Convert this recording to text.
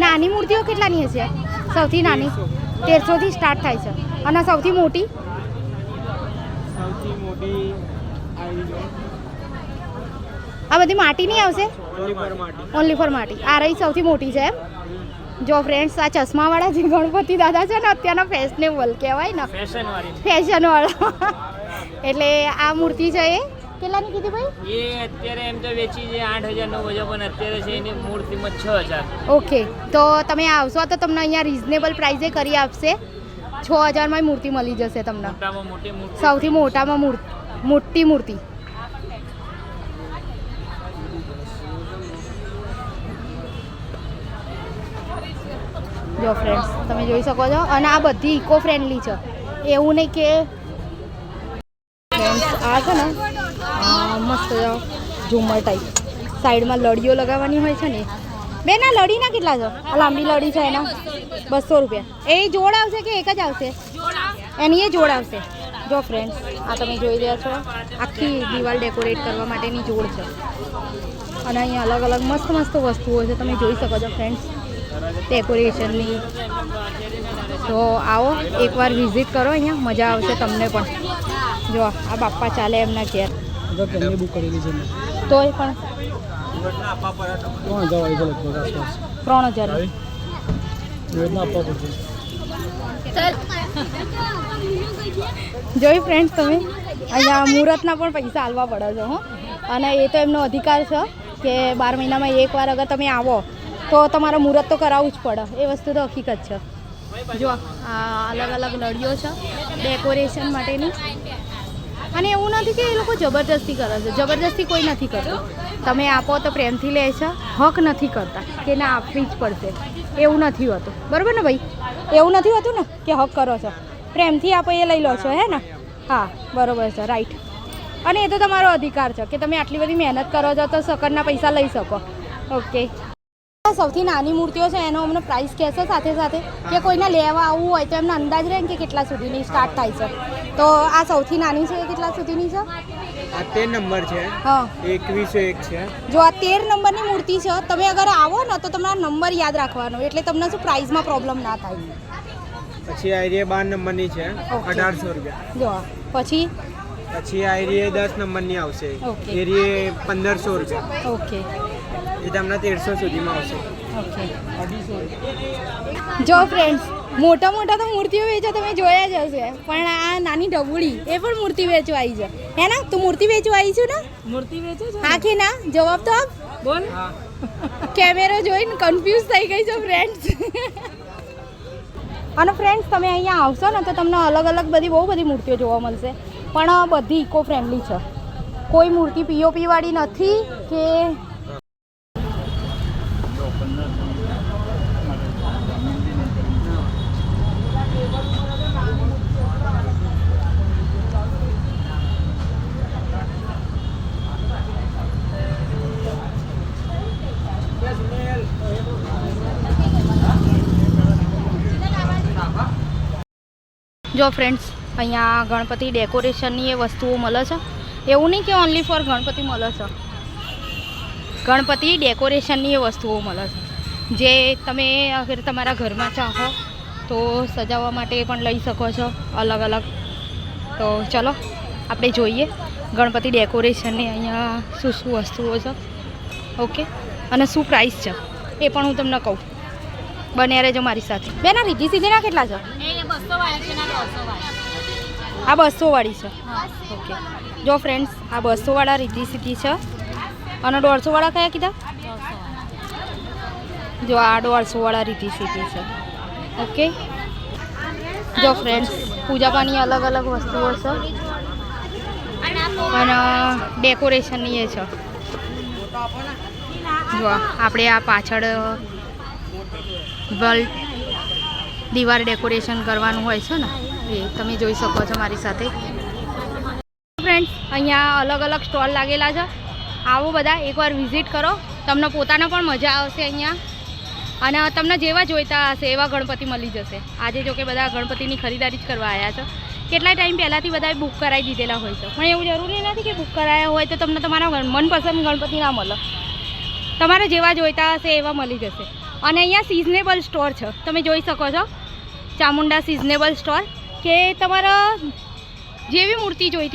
નાની મૂર્તિઓ કેટલાની હશે? સૌથી નાની 1300 થી સ્ટાર્ટ થાય છે. અને સૌથી મોટી? આ બધી માટીની આવશે? ઓનલી ફોર માટી. આ રહી સૌથી મોટી છે એમ? જો ફ્રેન્ડ્સ, આ ચશ્માવાળા જે ગણપતિ દાદા છે ને અત્યારના ફેશનેબલ કહેવાય ને, ફેશનવાળા. એટલે આ મૂર્તિ છે એ કેટલાની કીધી ભાઈ? એ અત્યારે એમ તો વેચી છે 8,000 9,000, પણ અત્યારે છે એની મૂળ કિંમત 6,000. ઓકે, તો તમે આવશો તો તમને અહીંયા રિઝનેબલ પ્રાઇસે કરી આપશે. 6,000માં મૂર્તિ મળી જશે તમને. સૌથી મોટામાં મોટી મૂર્તિ. જો ફ્રેન્ડ્સ, તમે જોઈ શકો છો. અને આ બધી ઇકો ફ્રેન્ડલી છે, એવું નહીં કે ફ્રેન્ડ્સ આ છે ને મસ્ત ઝુમર ટાઈપ સાઈડમાં લડીઓ લગાવવાની હોય છે ને. બેન, આ લડીના કેટલા છે? આ લાંબી લડી છે એના 200 રૂપિયા. એ જોડ આવશે કે એક જ આવશે? એની એ જોડ આવશે. જો ફ્રેન્ડ્સ, આ તમે જોઈ રહ્યા છો, આખી દિવાલ ડેકોરેટ કરવા માટેની જોડ છે. અને અહીંયા અલગ અલગ મસ્ત મસ્ત વસ્તુઓ છે, તમે જોઈ શકો છો ફ્રેન્ડ્સ, ડેકોરેશનની. તો આવો એકવાર વિઝિટ કરો, અહીંયા મજા આવશે તમને પણ. જો આ બાપ્પા ચાલે એમના ઘેર. બુક કરેલી છે તોય પણ 3,000 જોઈ ફ્રેન્ડ્સ તમે, અહીંયા મુહૂર્તના પણ પૈસા આલવા પડે છે. હો, અને એ તો એમનો અધિકાર છે કે 12 મહિનામાં એકવાર અગર તમે આવો તો તમારે મુહૂર્ત તો કરાવવું જ પડે. એ વસ્તુ તો હકીકત છે. જો આ અલગ અલગ લડીઓ છે ડેકોરેશન માટેની. અને એવું નથી કે એ લોકો જબરજસ્તી કરે છે, જબરજસ્તી કોઈ નથી કરતું. તમે આપો તો પ્રેમથી લે છે, હક નથી કરતા કે ના આપવી જ પડશે, એવું નથી હોતું. બરાબર ને ભાઈ? એવું નથી હોતું ને કે હક કરો છો, પ્રેમથી આપો એ લઈ લો છો, હે ને? હા, બરાબર છે, રાઈટ. અને એ તો તમારો અધિકાર છે કે તમે આટલી બધી મહેનત કરો છો તો સકરના પૈસા લઈ શકો. ઓકે, સૌથી નાની મૂર્તિઓ છે એનો અમને પ્રાઇસ કહેશો સાથે સાથે, કે કોઈને લેવા આવવું હોય તો એમને અંદાજ રહે કે કેટલા સુધીની સ્ટાર્ટ થાય છે? તો આ સૌથી નાની છે એ કેટલા સુધીની છે? આ 13 નંબર છે. હા, 2101 છે. જો આ 13 નંબરની મૂર્તિ છે, તમે અગર આવો ને તો તમારા નંબર યાદ રાખવાનો, એટલે તમને શું પ્રાઇસમાં પ્રોબ્લેમ ના થાય. પછી આ 12 નંબરની છે, 1,800 રૂપિયા. જો પછી આ 10 નંબરની આવશે, ઓકે. એ 1,500 રૂપિયા. ઓકે, એ તમને 1,300 સુધીમાં આવશે. ઓકે. જો ફ્રેન્ડ્સ, મોટા મોટા તો મૂર્તિઓ વેચો તમે જોયા જ હશે, પણ આ નાની ઢબુડી એ પણ મૂર્તિ વેચવા આવી છે, હે ને? તું મૂર્તિ વેચવા આવી છું ને? મૂર્તિ વેચે છે? હા કે ના? જવાબ તો આપ. બોલ. કેમેરો જોઈને કન્ફ્યુઝ થઈ ગઈ છો ફ્રેન્ડ્સ. અને ફ્રેન્ડ્સ, તમે અહીંયા આવશો ને તો તમને અલગ અલગ બહુ બધી મૂર્તિઓ જોવા મળશે, પણ બધી ઇકો ફ્રેન્ડલી છે. કોઈ મૂર્તિ પીઓપી વાળી નથી કે જો ફ્રેન્ડ્સ, અહીંયા ગણપતિ ડેકોરેશનની એ વસ્તુઓ મળે છે. એવું નહીં કે ઓનલી ફોર ગણપતિ મળે છે, ગણપતિ ડેકોરેશનની એ વસ્તુઓ મળે છે જે તમે અગર તમારા ઘરમાં ચાહો તો સજાવવા માટે પણ લઈ શકો છો અલગ અલગ. તો ચલો આપણે જોઈએ ગણપતિ ડેકોરેશનની અહીંયા શું શું વસ્તુઓ છે. ઓકે, અને શું પ્રાઇસ છે એ પણ હું તમને કહું. બન્યા રહેજો મારી સાથે. બેન, આ રીધી સીધીના કેટલા છે? આ 200 વાળી છે. ઓકે, જો ફ્રેન્ડ્સ, આ 200 વાળા રીધી સીધી છે. અને 150 વાળા કયા કીધા? જો આ 150 વાળા રીધી સીધી છે. ઓકે, જો ફ્રેન્ડ્સ, પૂજાપાની અલગ અલગ વસ્તુઓ છે અને ડેકોરેશનની એ છે. જો આપણે આ પાછળ દીવાર ડેકોરેશન કરવાનું હોય છે ને, એ તમે જોઈ શકો છો મારી સાથે. ફ્રેન્ડ્સ, અહીંયા અલગ અલગ સ્ટોલ લાગેલા છે. આવો બધા એકવાર વિઝિટ કરો, તમને પોતાને પણ મજા આવશે અહીંયા. અને તમને જેવા જોઈતા હશે એવા ગણપતિ મળી જશે. આજે જો કે બધા ગણપતિની ખરીદારી જ કરવા આવ્યા છે. કેટલા ટાઈમ પહેલાંથી બધાએ બુક કરાવી દીધેલા હોય છે, પણ એવું જરૂરી નથી કે બુક કરાયા હોય તો તમને તમારા મનપસંદ ગણપતિ ના મળે. તમારે જેવા જોઈતા હશે એવા મળી જશે. અને અહીંયા સિઝનેબલ સ્ટોર છે, તમે જોઈ શકો છો ચામુંડા સિઝનેબલ સ્ટોર, કે તમારે જેવી મૂર્તિ જોઈતી